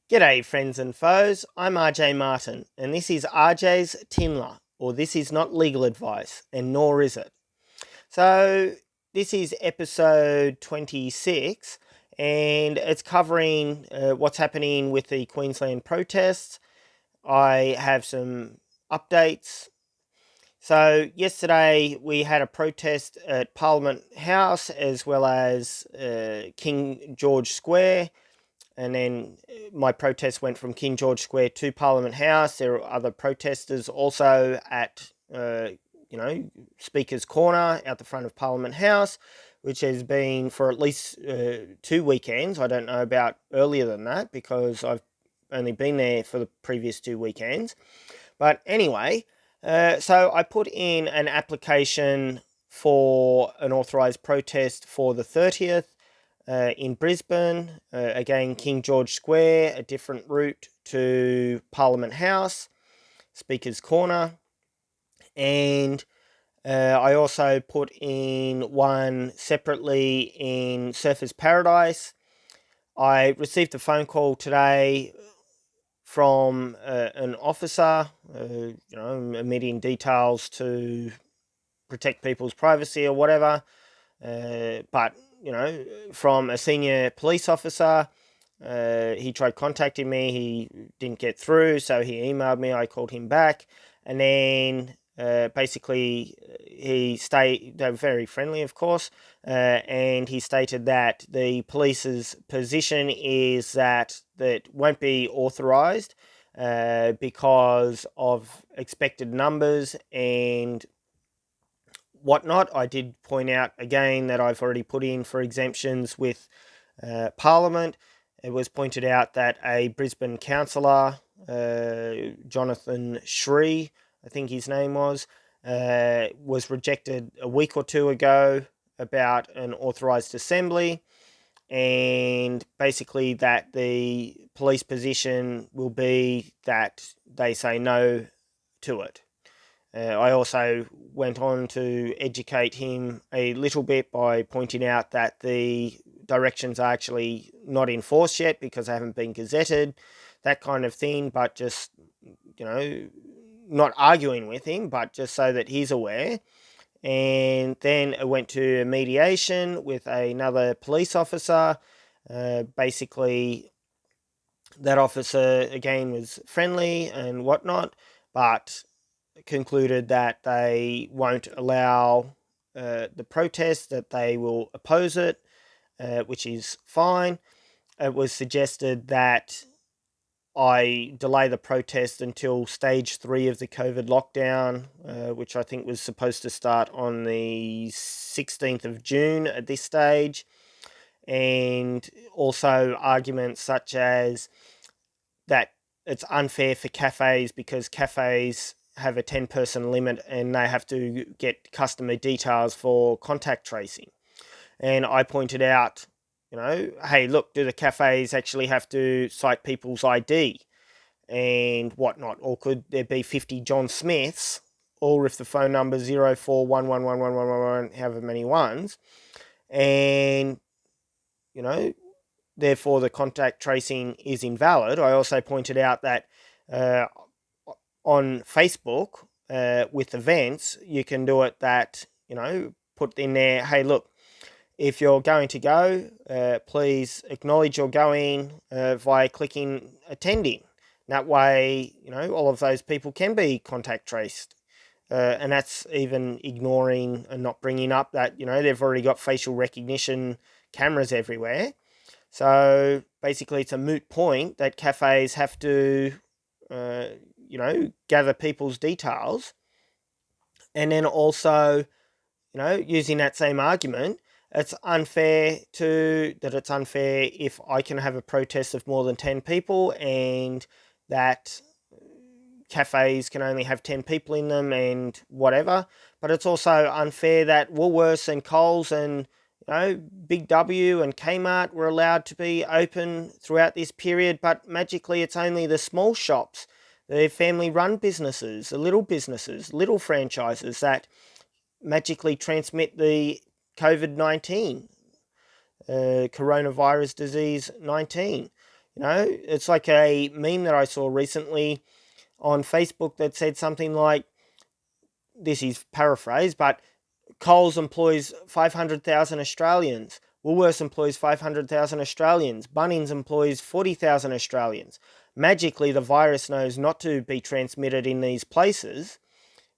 G'day friends and foes, I'm Arjay Martin and this is Arjay's TINLA, or This Is Not Legal Advice, and nor is it. So this is episode 26 and it's covering what's happening with the Queensland protests. I have some updates. So yesterday we had a protest at Parliament House as well as King George Square. And then my protest went from King George Square to Parliament House. There are other protesters also at, Speaker's Corner out the front of Parliament House, which has been for at least 2 weekends. I don't know about earlier than that because I've only been there for the previous 2 weekends. But anyway, so I put in an application for an authorised protest for the 30th. In Brisbane, again, King George Square, a different route to Parliament House, Speaker's Corner, and I also put in one separately in Surfers Paradise. I received a phone call today from an officer, omitting details to protect people's privacy or whatever, but from a senior police officer. He tried contacting me, he didn't get through, so he emailed me, I called him back, and then basically they were very friendly, of course, and he stated that the police's position is that won't be authorised because of expected numbers and whatnot. I did point out again that I've already put in for exemptions with Parliament. It was pointed out that a Brisbane councillor, Jonathan Shree, I think his name was rejected a week or two ago about an authorised assembly, and basically that the police position will be that they say no to it. I also went on to educate him a little bit by pointing out that the directions are actually not in force yet because they haven't been gazetted, that kind of thing, but just, not arguing with him, but just so that he's aware. And then I went to mediation with another police officer. Basically, that officer, again, was friendly and whatnot, but concluded that they won't allow the protest, that they will oppose it, which is fine. It was suggested that I delay the protest until stage 3 of the COVID lockdown, which I think was supposed to start on the 16th of June at this stage. And also arguments such as that it's unfair for cafes because cafes have a 10-person limit and they have to get customer details for contact tracing. And I pointed out, hey, look, do the cafes actually have to cite people's ID and whatnot? Or could there be 50 John Smiths, all with the phone number 0411111111, however many ones, and, therefore the contact tracing is invalid. I also pointed out that on Facebook with events, you can do it that, put in there, hey, look, if you're going to go, please acknowledge you're going via clicking attending. That way, all of those people can be contact traced. And that's even ignoring and not bringing up that, they've already got facial recognition cameras everywhere. So basically it's a moot point that cafes have to, gather people's details. And then also, using that same argument, it's unfair if I can have a protest of more than 10 people and that cafes can only have 10 people in them and whatever. But it's also unfair that Woolworths and Coles and Big W and Kmart were allowed to be open throughout this period, but magically it's only the small shops, the family-run businesses, the little businesses, little franchises that magically transmit the COVID-19, coronavirus disease 19. It's like a meme that I saw recently on Facebook that said something like, this is paraphrased, but Coles employs 500,000 Australians. Woolworths employs 500,000 Australians. Bunnings employs 40,000 Australians. Magically, the virus knows not to be transmitted in these places,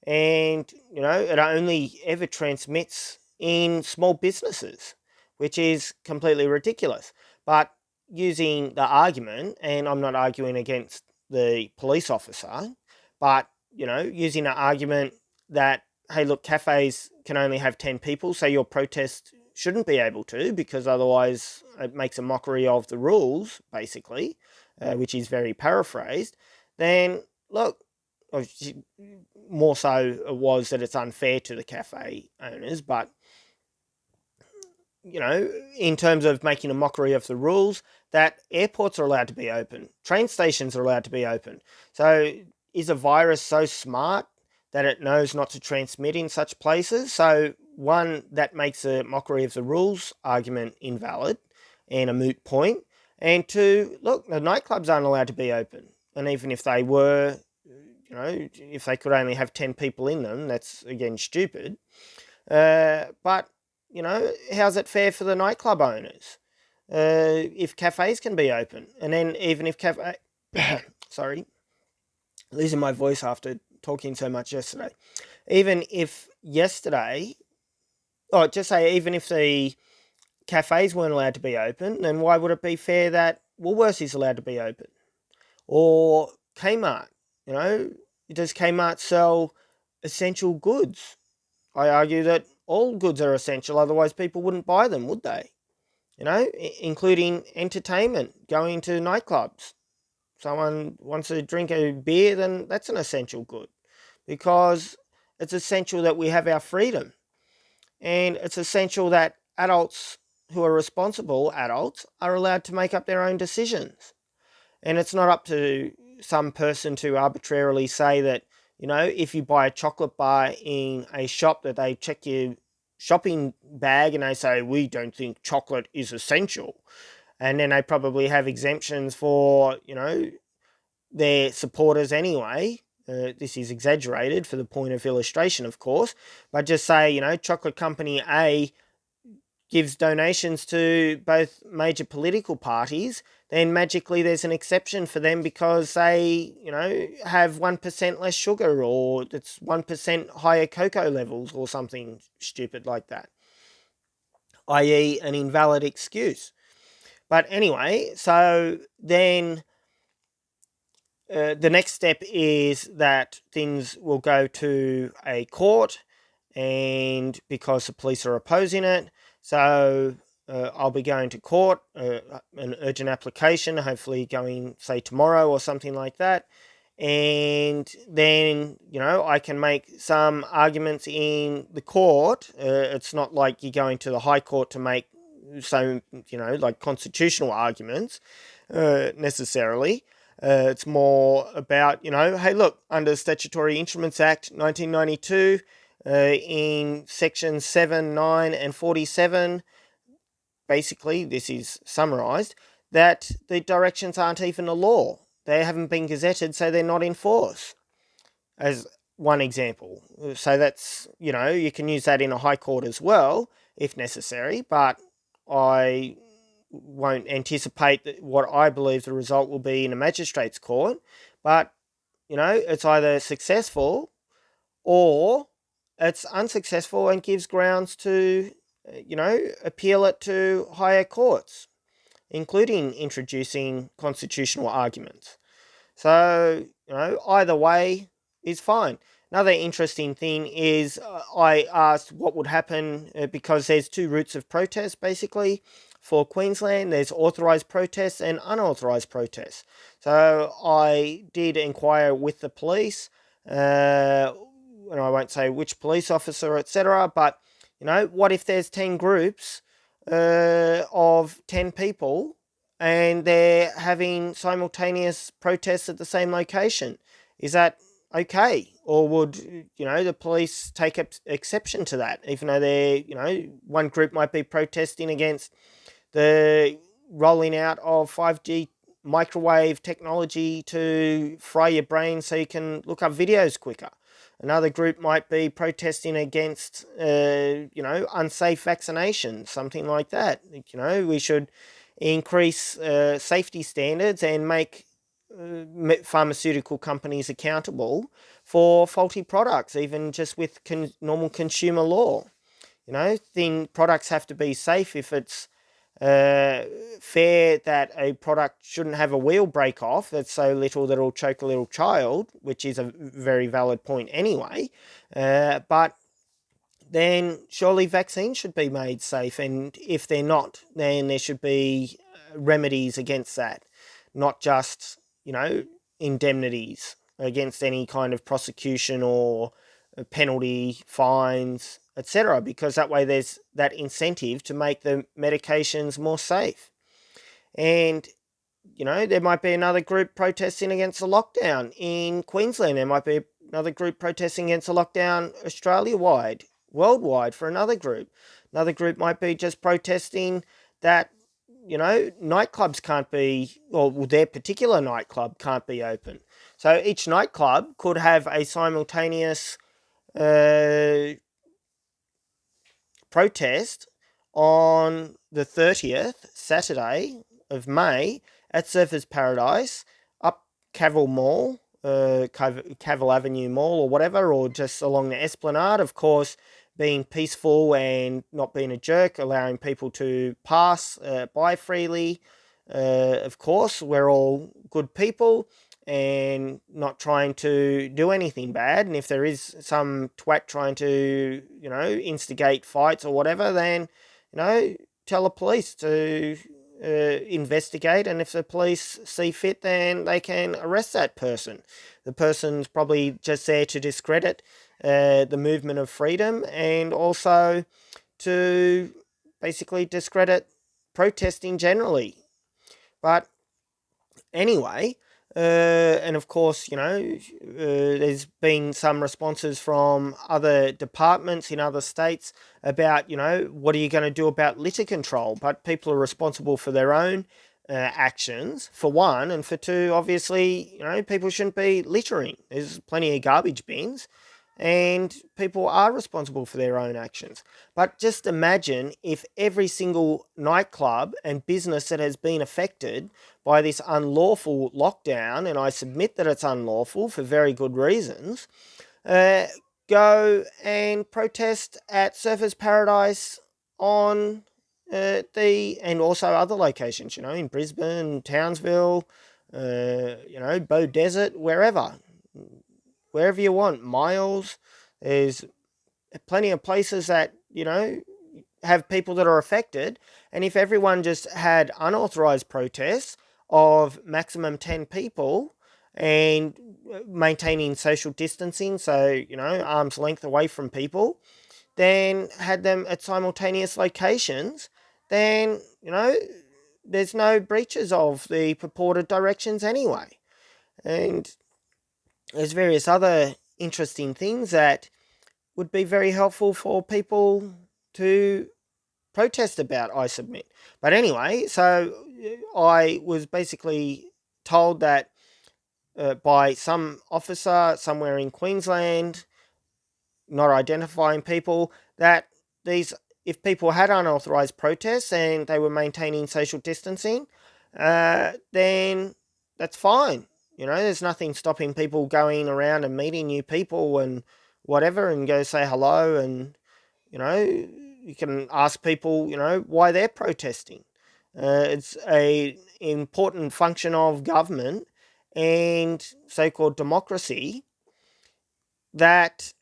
and it only ever transmits in small businesses, which is completely ridiculous. But using the argument, and I'm not arguing against the police officer, but using the argument that, hey, look, cafes can only have 10 people, so your protest shouldn't be able to, because otherwise it makes a mockery of the rules, basically, which is very paraphrased. Then look, more so it was that it's unfair to the cafe owners, but in terms of making a mockery of the rules, that airports are allowed to be open, train stations are allowed to be open. So is a virus so smart that it knows not to transmit in such places? So one, that makes a mockery of the rules argument invalid and a moot point. And two, look, the nightclubs aren't allowed to be open. And even if they were, if they could only have 10 people in them, that's again stupid. But how's it fair for the nightclub owners if cafes can be open? And then even if sorry, losing my voice after talking so much yesterday. Even if yesterday, even if the cafes weren't allowed to be open, then why would it be fair that Woolworths is allowed to be open? Or Kmart, does Kmart sell essential goods? I argue that all goods are essential, otherwise people wouldn't buy them, would they? Including entertainment, going to nightclubs. Someone wants to drink a beer, then that's an essential good, because it's essential that we have our freedom. And it's essential that adults who are responsible adults are allowed to make up their own decisions. And it's not up to some person to arbitrarily say that, if you buy a chocolate bar in a shop, that they check your shopping bag and they say, we don't think chocolate is essential. And then they probably have exemptions for, their supporters anyway. This is exaggerated for the point of illustration, of course. But just say, chocolate company A gives donations to both major political parties, then magically there's an exception for them because they, have 1% less sugar, or it's 1% higher cocoa levels, or something stupid like that, i.e. an invalid excuse. But anyway, so then the next step is that things will go to a court, and because the police are opposing it, so I'll be going to court, an urgent application, hopefully going, say, tomorrow or something like that. And then, I can make some arguments in the court. It's not like you're going to the High Court to make like constitutional arguments necessarily. It's more about, hey, look, under Statutory Instruments Act 1992, in sections 7, 9 and 47, basically, this is summarised, that the directions aren't even a law. They haven't been gazetted, so they're not in force, as one example. So that's, you can use that in a high court as well, if necessary, but I won't anticipate that what I believe the result will be in a magistrate's court. But, it's either successful or it's unsuccessful and gives grounds to, appeal it to higher courts, including introducing constitutional arguments. So, either way is fine. Another interesting thing is I asked what would happen because there's two routes of protest, basically, for Queensland. There's authorised protests and unauthorised protests. So I did inquire with the police, and I won't say which police officer, etc. But, what if there's 10 groups of 10 people and they're having simultaneous protests at the same location? Is that okay? Or would, the police take exception to that, even though they're, one group might be protesting against the rolling out of 5G microwave technology to fry your brain so you can look up videos quicker. Another group might be protesting against, unsafe vaccinations, something like that. We should increase safety standards and make pharmaceutical companies accountable for faulty products, even just with normal consumer law. Products have to be safe. If it's fair that a product shouldn't have a wheel break off that's so little that it'll choke a little child, which is a very valid point anyway, but then surely vaccines should be made safe, and if they're not, then there should be remedies against that, not just, indemnities against any kind of prosecution or penalty, fines, etc., because that way there's that incentive to make the medications more safe. And, there might be another group protesting against the lockdown in Queensland. There might be another group protesting against the lockdown Australia-wide, worldwide for another group. Another group might be just protesting that, nightclubs can't be, or their particular nightclub can't be open. So each nightclub could have a simultaneous protest on the 30th, Saturday of May, at Surfers Paradise, up Cavill Mall, Cavill Avenue Mall or whatever, or just along the Esplanade, of course, being peaceful and not being a jerk, allowing people to pass by freely. Of course, we're all good people and not trying to do anything bad. And if there is some twat trying to, instigate fights or whatever, then, tell the police to investigate. And if the police see fit, then they can arrest that person. The person's probably just there to discredit the movement of freedom, and also to basically discredit protesting generally. But anyway, and of course, there's been some responses from other departments in other states about, what are you going to do about litter control? But people are responsible for their own actions, for one, and for two, obviously, people shouldn't be littering. There's plenty of garbage bins, and people are responsible for their own actions. But just imagine if every single nightclub and business that has been affected by this unlawful lockdown, and I submit that it's unlawful for very good reasons, go and protest at Surfers Paradise on and also other locations, in Brisbane, Townsville, Bow Desert, wherever you want, Miles. There's plenty of places that, have people that are affected. And if everyone just had unauthorized protests of maximum 10 people and maintaining social distancing, so, arm's length away from people, then had them at simultaneous locations, then, there's no breaches of the purported directions anyway. And there's various other interesting things that would be very helpful for people to protest about, I submit. But anyway, so I was basically told that by some officer somewhere in Queensland, not identifying people, that if people had unauthorised protests and they were maintaining social distancing, then that's fine. There's nothing stopping people going around and meeting new people and whatever, and go say hello, and, you can ask people, why they're protesting. It's an important function of government and so-called democracy that...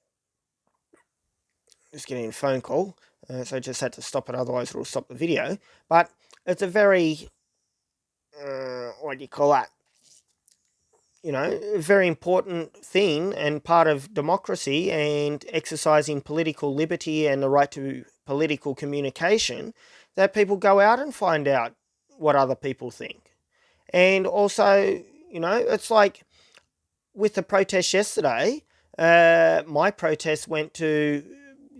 Just getting a phone call, so I just had to stop it, otherwise it'll stop the video. But it's a very, what do you call that? A very important thing and part of democracy and exercising political liberty and the right to political communication, that people go out and find out what other people think. And also, it's like with the protest yesterday, my protest went to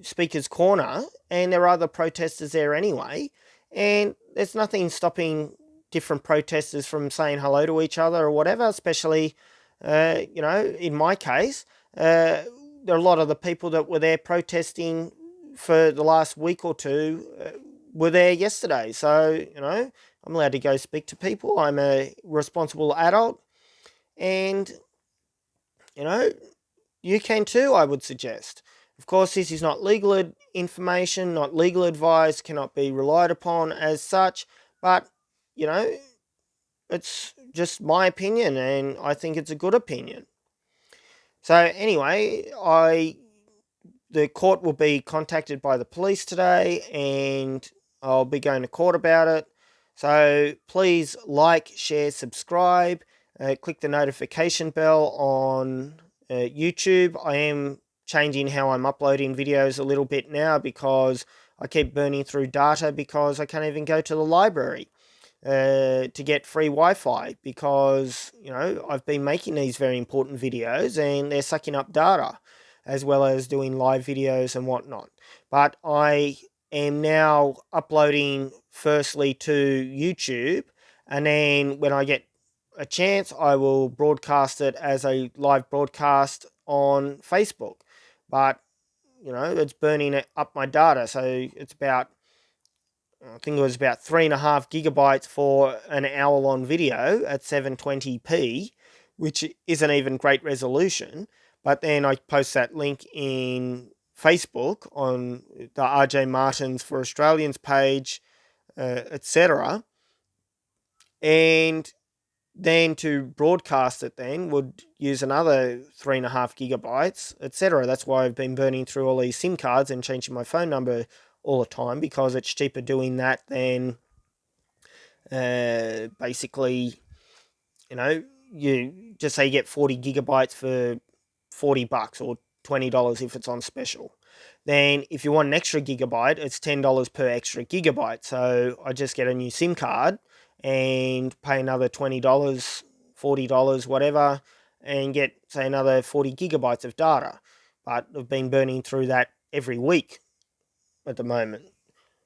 Speaker's Corner, and there are other protesters there anyway, and there's nothing stopping different protesters from saying hello to each other or whatever, especially, in my case, there are a lot of the people that were there protesting for the last week or two were there yesterday. So, I'm allowed to go speak to people. I'm a responsible adult, and, you can too, I would suggest. Of course, this is not legal information, not legal advice, cannot be relied upon as such, but, it's just my opinion, and I think it's a good opinion. So anyway, the court will be contacted by the police today, and I'll be going to court about it. So please like, share, subscribe, click the notification bell on YouTube. I am changing how I'm uploading videos a little bit now because I keep burning through data because I can't even go to the library to get free Wi-Fi because, I've been making these very important videos and they're sucking up data as well as doing live videos and whatnot. But I am now uploading firstly to YouTube, and then when I get a chance, I will broadcast it as a live broadcast on Facebook. But, it's burning up my data. So it's about, I think it was about 3.5 gigabytes for an hour-long video at 720p, which isn't even great resolution. But then I post that link in Facebook on the Arjay Martins for Australians page, etc. And then to broadcast it then would use another 3.5 gigabytes, etc. That's why I've been burning through all these SIM cards and changing my phone number all the time, because it's cheaper doing that than basically, you just say you get 40 gigabytes for $40 or $20 if it's on special. Then if you want an extra gigabyte, it's $10 per extra gigabyte. So I just get a new SIM card and pay another $20, $40, whatever, and get, say, another 40 gigabytes of data. But I've been burning through that every week at the moment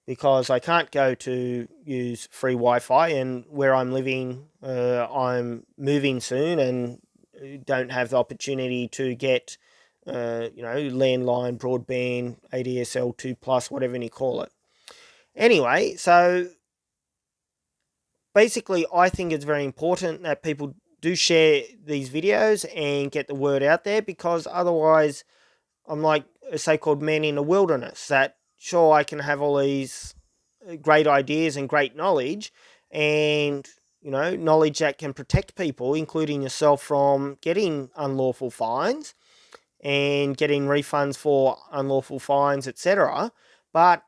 because I can't go to use free Wi-Fi, and where I'm living, I'm moving soon and don't have the opportunity to get, landline, broadband, ADSL 2+, whatever you call it. Anyway, so basically I think it's very important that people do share these videos and get the word out there, because otherwise I'm like a so-called man in the wilderness, that sure, I can have all these great ideas and great knowledge and, knowledge that can protect people, including yourself, from getting unlawful fines and getting refunds for unlawful fines, etc. But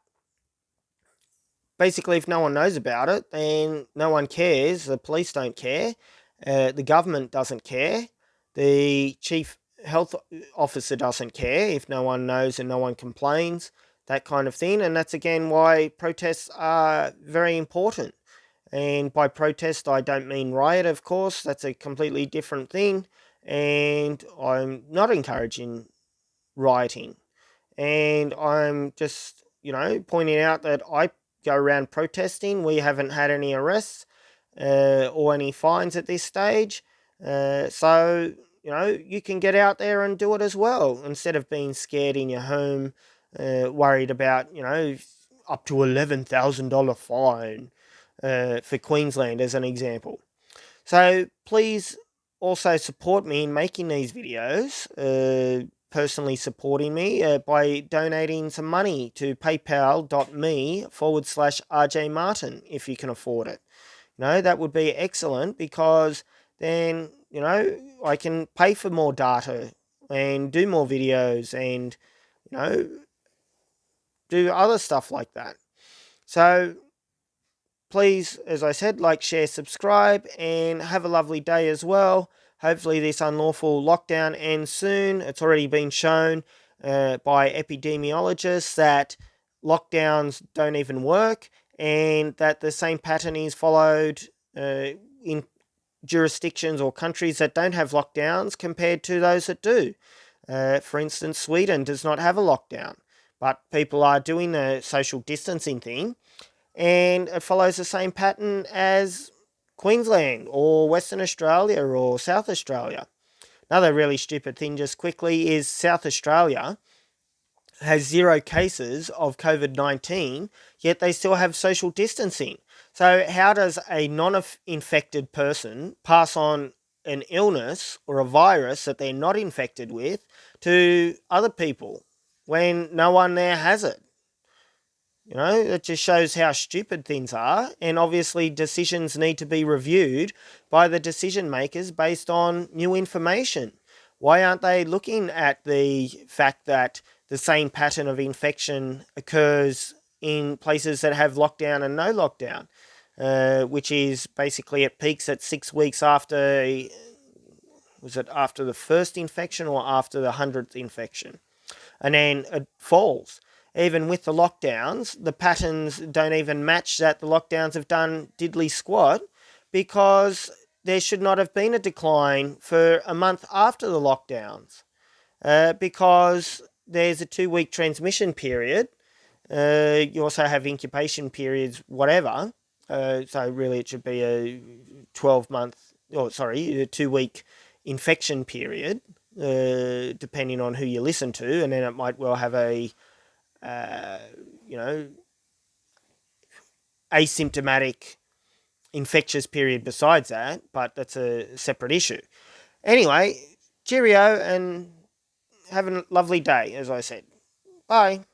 basically, if no one knows about it, then no one cares. The police don't care. The government doesn't care. The chief health officer doesn't care if no one knows and no one complains, that kind of thing. And that's again why protests are very important. And by protest, I don't mean riot, of course. That's a completely different thing. And I'm not encouraging rioting. And I'm just, pointing out that I go around protesting. We haven't had any arrests or any fines at this stage. So, you can get out there and do it as well, instead of being scared in your home, worried about, up to $11,000 fine for Queensland, as an example. So please also support me in making these videos, personally supporting me by donating some money to paypal.me/RJ Martin, if you can afford it. That would be excellent, because then, I can pay for more data and do more videos and, do other stuff like that. So please, as I said, like, share, subscribe, and have a lovely day as well. Hopefully this unlawful lockdown ends soon. It's already been shown by epidemiologists that lockdowns don't even work, and that the same pattern is followed in jurisdictions or countries that don't have lockdowns compared to those that do. For instance, Sweden does not have a lockdown, but people are doing the social distancing thing, and it follows the same pattern as Queensland or Western Australia or South Australia. Another really stupid thing, just quickly, is South Australia has 0 cases of COVID-19, yet they still have social distancing. So how does a non-infected person pass on an illness or a virus that they're not infected with to other people when no one there has it? You know, it just shows how stupid things are, and obviously decisions need to be reviewed by the decision makers based on new information. Why aren't they looking at the fact that the same pattern of infection occurs in places that have lockdown and no lockdown, which is basically it peaks at 6 weeks after, was it after the first infection or after the 100th infection? And then it falls. Even with the lockdowns, the patterns don't even match that the lockdowns have done diddly squat, because there should not have been a decline for a month after the lockdowns, because there's a 2-week transmission period. You also have incubation periods, whatever. So really it should be a 2-week infection period, depending on who you listen to, and then it might well have a asymptomatic infectious period besides that, but that's a separate issue. Anyway, cheerio and have a lovely day, as I said. Bye.